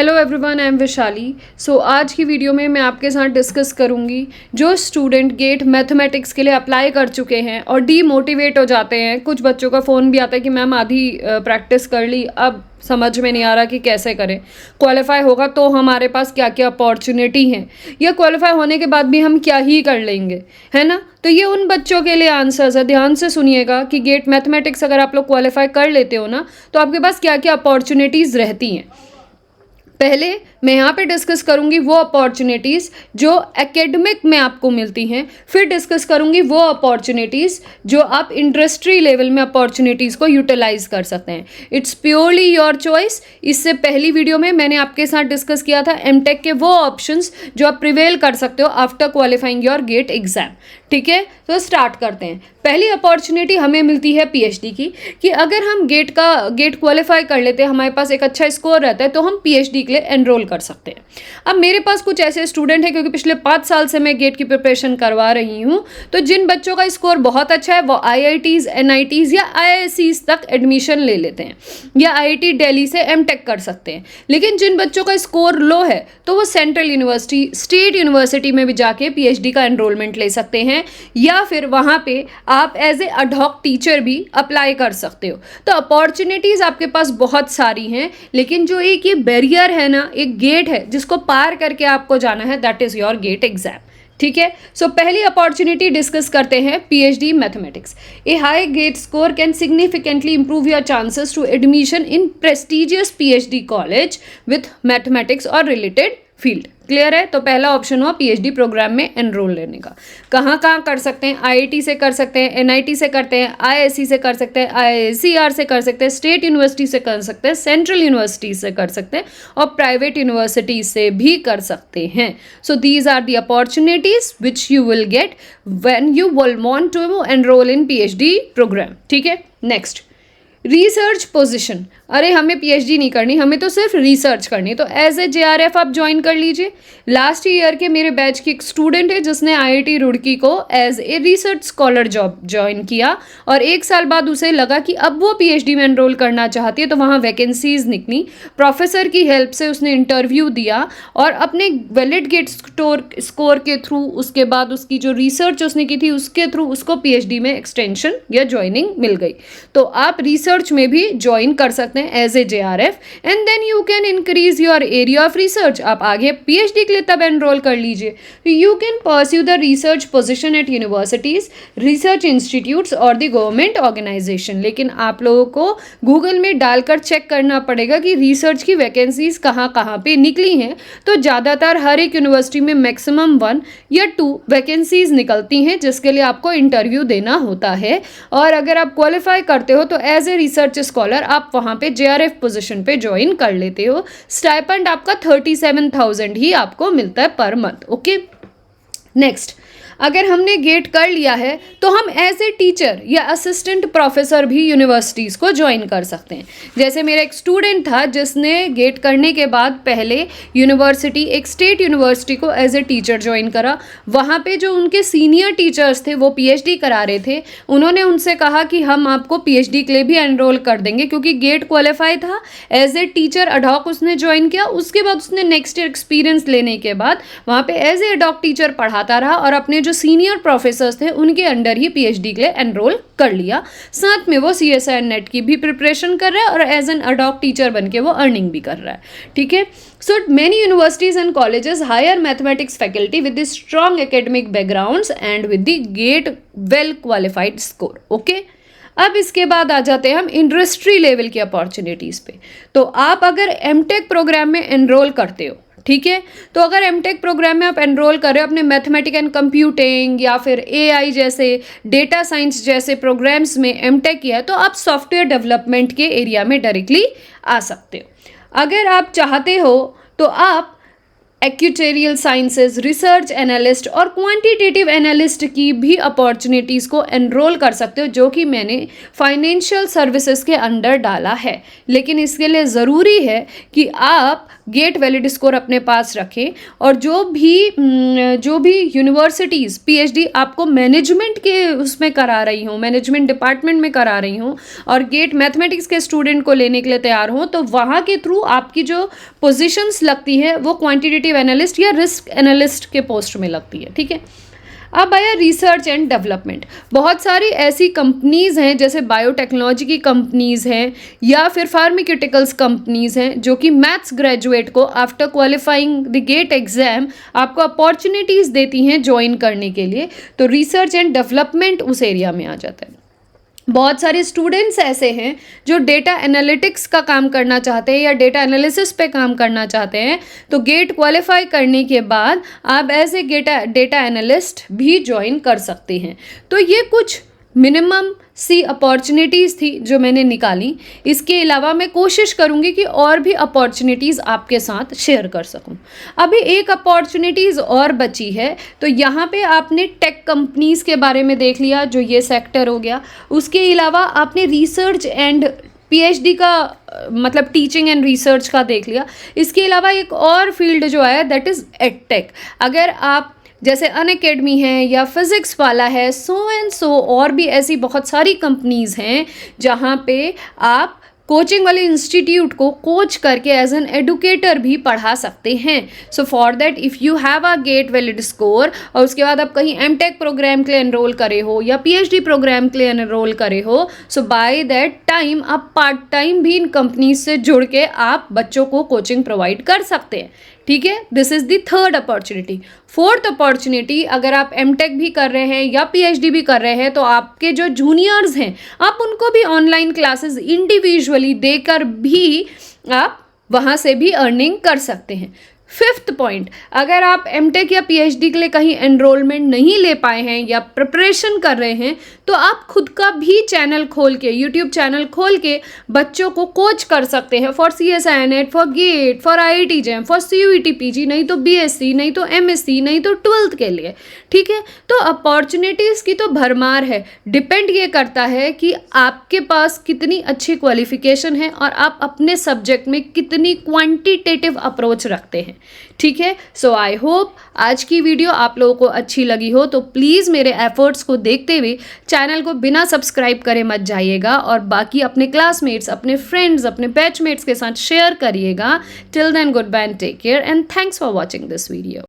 Hello everyone, I am Vaishali. आज की video में मैं आपके साथ डिस्कस करूंगी जो स्टूडेंट गेट मैथमेटिक्स के लिए अप्लाई कर चुके हैं और डीमोटिवेट हो जाते हैं। कुछ बच्चों का फ़ोन भी आता है कि मैम आधी प्रैक्टिस कर ली, अब समझ में नहीं आ रहा कि कैसे करें। क्वालिफाई होगा तो हमारे पास क्या क्या अपॉर्चुनिटी हैं, या क्वालिफाई होने के बाद भी हम क्या ही कर लेंगे, है ना। तो ये उन बच्चों के लिए आंसर्स है। ध्यान से सुनिएगा कि गेट मैथमेटिक्स अगर आप लोग क्वालिफाई कर लेते हो ना, तो आपके पास क्या क्या अपॉर्चुनिटीज़ रहती हैं। पहले मैं यहाँ पे डिस्कस करूँगी वो अपॉर्चुनिटीज़ जो एकेडमिक में आपको मिलती हैं, फिर डिस्कस करूँगी वो अपॉर्चुनिटीज़ जो आप इंडस्ट्री लेवल में अपॉर्चुनिटीज़ को यूटिलाइज कर सकते हैं। It's purely your choice. इससे पहली वीडियो में मैंने आपके साथ डिस्कस किया था एमटेक के वो ऑप्शंस जो आप प्रिवेल कर सकते हो after qualifying your GATE exam. ठीक है, तो स्टार्ट करते हैं। पहली अपॉर्चुनिटी हमें मिलती है पीएचडी की, कि अगर हम गेट क्वालिफाई कर लेते हैं, हमारे पास एक अच्छा स्कोर रहता है, तो हम पीएचडी के लिए एनरोल कर सकते हैं। अब मेरे पास कुछ ऐसे स्टूडेंट हैं, क्योंकि पिछले 5 साल से मैं गेट की प्रिपरेशन करवा रही हूँ, तो जिन बच्चों का स्कोर बहुत अच्छा है वो आईआईटीज़, एनआईटीज़ या आईआईएससीज तक एडमिशन ले लेते हैं, या आईआईटी दिल्ली से एमटेक कर सकते हैं। लेकिन जिन बच्चों का स्कोर लो है तो वो सेंट्रल यूनिवर्सिटी, स्टेट यूनिवर्सिटी में भी जाके पीएचडी का एनरोलमेंट ले सकते हैं, या फिर वहाँ पे आप एज ए अडहॉक टीचर भी अप्लाई कर सकते हो। तो अपॉर्चुनिटीज़ आपके पास बहुत सारी हैं, लेकिन जो एक ये बैरियर है ना, एक गेट है जिसको पार करके आपको जाना है, that is your GATE exam. ठीक है, पहली अपॉर्चुनिटी डिस्कस करते हैं PhD mathematics. A high GATE score can significantly improve your chances to admission in prestigious PhD college with mathematics और रिलेटेड फील्ड। क्लियर है। तो पहला ऑप्शन हुआ पीएचडी प्रोग्राम में एनरोल लेने का। कहाँ कहाँ कर सकते हैं? आईआईटी से कर सकते हैं, एनआईटी से करते हैं, आईआईएससी से कर सकते हैं, आईआईएससीआर से कर सकते हैं, स्टेट यूनिवर्सिटी से कर सकते हैं, सेंट्रल यूनिवर्सिटी से कर सकते हैं, और प्राइवेट यूनिवर्सिटी से भी कर सकते हैं। So these are the opportunities which you will get when you will want to enrol in PhD program. ठीक है, नेक्स्ट रिसर्च पोजीशन। अरे हमें पीएचडी नहीं करनी, हमें तो सिर्फ रिसर्च करनी, तो एज ए जेआरएफ आप ज्वाइन कर लीजिए। लास्ट ईयर के मेरे बैच की एक स्टूडेंट है जिसने आईआईटी रुड़की को as a research scholar job join किया, और 1 साल बाद उसे लगा कि अब वो पीएचडी में एनरोल करना चाहती है, तो वहाँ वैकेंसीज निकली। प्रोफेसर की हेल्प से उसने इंटरव्यू दिया और अपने वैलिड गेट स्कोर के थ्रू, उसके बाद उसकी जो रिसर्च उसने की थी उसके थ्रू उसको पीएचडी में एक्सटेंशन या ज्वाइनिंग मिल गई। तो आप रिसर्च में भी ज्वाइन कर सकते हैं as a JRF, and then you can increase your area of research. आप आगे पीएचडी के लिए तब एनरोल कर लीजिए। You can pursue the research position at universities, research institutes और द गवर्नमेंट ऑर्गेनाइजेशन। लेकिन आप लोगों को गूगल में डालकर चेक करना पड़ेगा कि रिसर्च की वैकेंसीज कहाँ कहाँ पे निकली हैं। तो ज़्यादातर हर एक यूनिवर्सिटी में मैक्सिमम 1 या 2 वैकेंसीज निकलती हैं, जिसके लिए आपको इंटरव्यू देना होता है। और अगर आप क्वालिफाई करते हो तो एज ए रिसर्च स्कॉलर आप वहाँ पे जेआरएफ पोजीशन पे ज्वाइन कर लेते हो। स्टाइपेंड आपका 37,000 ही आपको मिलता है पर मंथ। ओके, नेक्स्ट, अगर हमने गेट कर लिया है तो हम एज ए टीचर या असिस्टेंट प्रोफेसर भी यूनिवर्सिटीज़ को ज्वाइन कर सकते हैं। जैसे मेरा एक स्टूडेंट था जिसने गेट करने के बाद पहले यूनिवर्सिटी, एक स्टेट यूनिवर्सिटी को एज ए टीचर ज्वाइन करा। वहाँ पे जो उनके सीनियर टीचर्स थे वो पीएचडी करा रहे थे, उन्होंने उनसे कहा कि हम आपको पीएचडी के लिए भी एनरोल कर देंगे, क्योंकि गेट क्वालिफाई था। एज ए टीचर अडॉक उसने ज्वाइन किया। उसके बाद उसने नेक्स्ट ईयर एक्सपीरियंस लेने के बाद वहाँ पे एज ए अडॉक टीचर पढ़ाता रहा, और अपने जो सीनियर प्रोफेसर्स थे उनके अंडर ही पीएचडी के लिए एनरोल कर लिया। साथ में वो सीएसआई नेट की भी प्रिपरेशन कर रहा है, और एज एन अडॉक टीचर बनके वो अर्निंग भी कर रहा है। ठीक है, so many universities and colleges hire mathematics faculty with the strong academic backgrounds and with the GATE well qualified score. Okay, अब इसके बाद आ जाते हैं हम इंडस्ट्री लेवल की अपॉर्चुनिटीज़ पे। तो आप अगर एमटेक प्रोग्राम में एनरोल करते हो, ठीक है, तो अगर एमटेक प्रोग्राम में आप एनरोल कर रहे हो, अपने मैथमेटिक्स एंड कंप्यूटिंग या फिर एआई जैसे, डेटा साइंस जैसे प्रोग्राम्स में एमटेक किया है, तो आप सॉफ्टवेयर डेवलपमेंट के एरिया में डायरेक्टली आ सकते हो। अगर आप चाहते हो तो आप एक्यूटेरियल साइंसेज, रिसर्च एनालिस्ट और क्वांटिटेटिव एनालिस्ट की भी अपॉर्चुनिटीज़ को एनरोल कर सकते हो, जो कि मैंने फाइनेंशियल सर्विसेज के अंडर डाला है। लेकिन इसके लिए ज़रूरी है कि आप गेट वैलिड स्कोर अपने पास रखें, और जो भी यूनिवर्सिटीज़ पीएचडी आपको मैनेजमेंट के उसमें करा रही हूँ, मैनेजमेंट डिपार्टमेंट में करा रही हूँ, और गेट मैथमेटिक्स के स्टूडेंट को लेने के लिए तैयार हो, तो वहाँ के थ्रू आपकी जो पोजीशंस लगती है वो क्वांटिटेटिव एनालिस्ट या रिस्क एनालिस्ट के पोस्ट में लगती है। ठीक है, अब आया रिसर्च एंड डेवलपमेंट। बहुत सारी ऐसी कंपनीज़ हैं, जैसे बायोटेक्नोलॉजी की कंपनीज़ हैं या फिर फार्मास्यूटिकल्स कंपनीज़ हैं, जो कि मैथ्स ग्रेजुएट को after qualifying the GATE exam आपको अपॉर्चुनिटीज़ देती हैं ज्वाइन करने के लिए। तो रिसर्च एंड डेवलपमेंट उस एरिया में आ जाता है। बहुत सारे स्टूडेंट्स ऐसे हैं जो डेटा एनालिटिक्स का काम करना चाहते हैं या डेटा एनालिसिस पे काम करना चाहते हैं, तो गेट क्वालिफाई करने के बाद आप एज ए डेटा एनालिस्ट भी ज्वाइन कर सकते हैं। तो ये कुछ मिनिमम सी अपॉर्चुनिटीज़ थी जो मैंने निकाली। इसके अलावा मैं कोशिश करूँगी कि और भी अपॉर्चुनिटीज़ आपके साथ शेयर कर सकूँ। अभी एक अपॉर्चुनिटीज़ और बची है, तो यहाँ पे आपने टेक कंपनीज़ के बारे में देख लिया, जो ये सेक्टर हो गया। उसके अलावा आपने रिसर्च एंड पीएचडी का मतलब टीचिंग एंड रिसर्च का देख लिया। इसके अलावा एक और फील्ड जो है दैट इज़ एडटेक। अगर आप जैसे अनअकैडमी है या फिज़िक्स वाला है, सो एंड सो और भी ऐसी बहुत सारी कंपनीज़ हैं जहाँ पे आप कोचिंग वाले इंस्टीट्यूट को कोच करके एज एन एडुकेटर भी पढ़ा सकते हैं। So for that if you have a GATE valid score और उसके बाद आप कहीं एमटेक प्रोग्राम के लिए एनरोल करे हो या पीएचडी प्रोग्राम के लिए एनरोल करे हो, सो बाय दैट टाइम आप पार्ट टाइम भी इन कंपनीज से जुड़ के आप बच्चों को कोचिंग प्रोवाइड कर सकते हैं। ठीक है, this is the third opportunity. Fourth opportunity, अगर आप एमटेक भी कर रहे हैं या पीएचडी भी कर रहे हैं, तो आपके जो जूनियर्स हैं आप उनको भी ऑनलाइन क्लासेस इंडिविजुअली देकर भी आप वहाँ से भी अर्निंग कर सकते हैं। फिफ्थ पॉइंट, अगर आप एमटेक या पीएचडी के लिए कहीं एनरोलमेंट नहीं ले पाए हैं या प्रिपरेशन कर रहे हैं, तो आप खुद का भी चैनल खोल के, यूट्यूब चैनल खोल के बच्चों को कोच कर सकते हैं for CSI NET, for GATE, for IIT JAM, for CUET PG, नहीं तो BSc, नहीं तो MSc, नहीं तो 12th के लिए। ठीक है, तो अपॉर्चुनिटीज़ की तो भरमार है। डिपेंड ये करता है कि आपके पास कितनी अच्छी क्वालिफिकेशन है और आप अपने सब्जेक्ट में कितनी क्वांटिटेटिव अप्रोच रखते हैं। ठीक है, सो आई होप आज की वीडियो आप लोगों को अच्छी लगी हो, तो प्लीज़ मेरे एफर्ट्स को देखते हुए चैनल को बिना सब्सक्राइब करे मत जाइएगा, और बाकी अपने क्लासमेट्स, अपने फ्रेंड्स, अपने बैचमेट्स के साथ शेयर करिएगा। Till then, goodbye and take care, and thanks for watching this video.